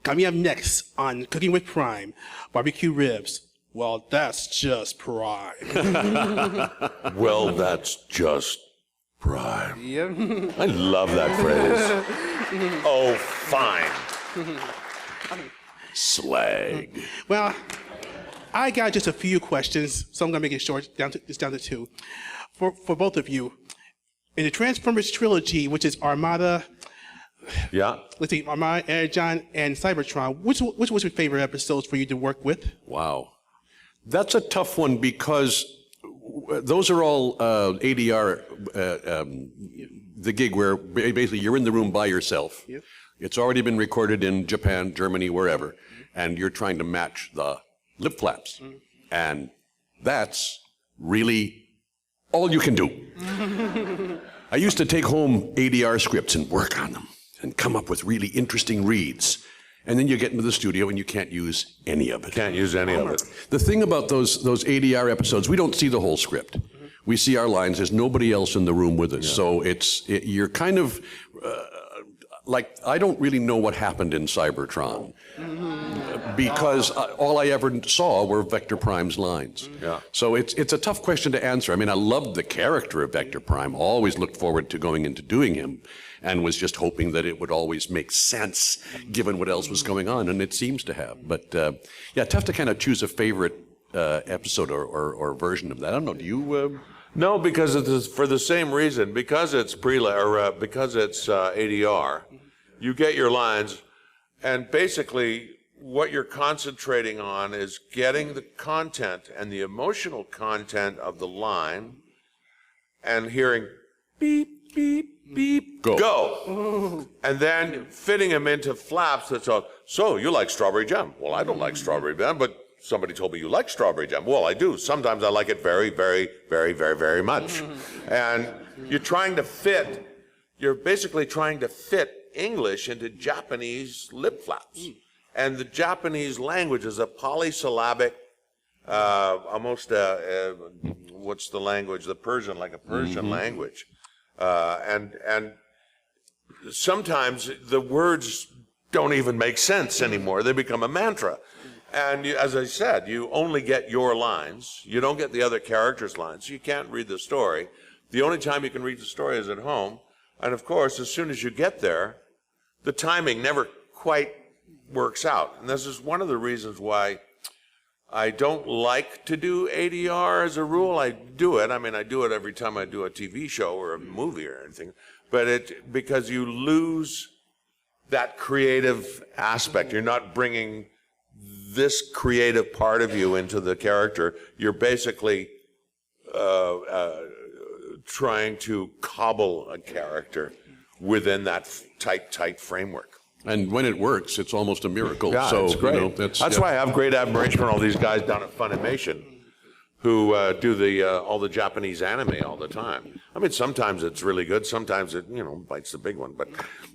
Coming up next on Cooking with Prime, barbecue ribs. Well, that's just prime. Well, that's just prime. Yep. I love that phrase. Oh, fine. Slag. Well, I got just a few questions, so I'm going to make it short, down to two. For both of you, in the Transformers Trilogy, which is Armada, Yeah. let's see, Armada, Energon, and Cybertron, which was your favorite episodes for you to work with? Wow. That's a tough one because those are all ADR, the gig where basically you're in the room by yourself. Yep. It's already been recorded in Japan, Germany, wherever, and you're trying to match the lip flaps. And that's really all you can do. I used to take home ADR scripts and work on them and come up with really interesting reads. And then you get into the studio and you can't use any of it. Can't use any of it. The thing about those ADR episodes, we don't see the whole script. We see our lines. There's nobody else in the room with us. So you're kind of like, I don't really know what happened in Cybertron because all I ever saw were Vector Prime's lines. Yeah. So it's a tough question to answer. I mean, I loved the character of Vector Prime, always looked forward to going into doing him, and was just hoping that it would always make sense given what else was going on, and it seems to have. But yeah, tough to kind of choose a favorite episode or version of that. I don't know, do you? No, because it's for the same reason. Because it's because it's ADR, you get your lines, and basically what you're concentrating on is getting the content and the emotional content of the line, and hearing beep, beep, beep, go. And then fitting them into flaps that's all, so you like strawberry jam? Well, I don't like strawberry jam, but somebody told me you like strawberry jam. Well, I do. Sometimes I like it very, very, very, very, very much. And you're basically trying to fit English into Japanese lip flaps. And the Japanese language is a polysyllabic, almost, what's the language? The Persian, like a Persian language. And sometimes the words don't even make sense anymore. They become a mantra. And as I said, you only get your lines. You don't get the other characters' lines. You can't read the story. The only time you can read the story is at home. And of course, as soon as you get there, the timing never quite works out. And this is one of the reasons why I don't like to do ADR as a rule. I do it. I mean, I do it every time I do a TV show or a movie or anything. But because you lose that creative aspect. You're not bringing this creative part of you into the character. You're basically trying to cobble a character within that tight framework. And when it works, it's almost a miracle. Yeah, so, it's great. You know, that's why I have great admiration for all these guys down at Funimation who do all the Japanese anime all the time. I mean, sometimes it's really good. Sometimes it, bites the big one. But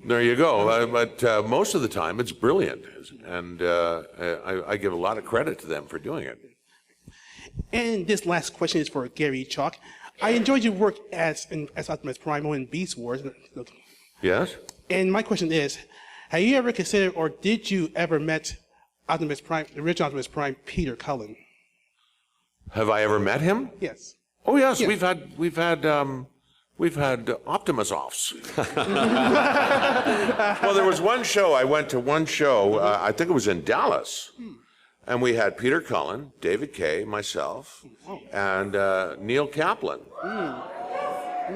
there you go. But most of the time, it's brilliant. And I give a lot of credit to them for doing it. And this last question is for Garry Chalk. I enjoyed your work as Optimus Primal in Beast Wars. Yes? And my question is, have you ever considered, or did you ever met Optimus Prime, the original Optimus Prime, Peter Cullen? Have I ever met him? Yes. Oh yes, Yeah. we've had Optimus offs. Well, there was one show, I went to one show, I think it was in Dallas, and we had Peter Cullen, David Kaye, myself, and Neil Kaplan.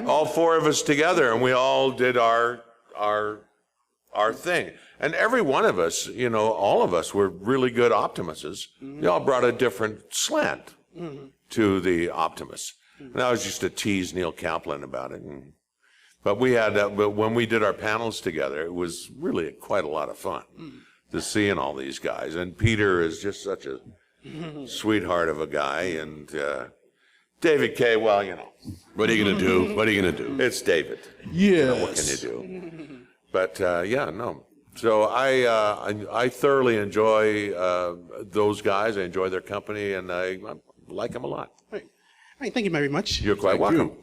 All four of us together, and we all did our thing. And every one of us, all of us were really good Optimuses. They all brought a different slant to the Optimus. And I was used to tease Neil Kaplan about it. But we had, but when we did our panels together, it was really quite a lot of fun to seeing all these guys. And Peter is just such a sweetheart of a guy. And David Kaye, well, what are you going to do? What are you going to do? it's David. Yes. What can you do? But yeah, no. So I thoroughly enjoy those guys. I enjoy their company, and I like them a lot. All right. Thank you very much. You're quite welcome. You.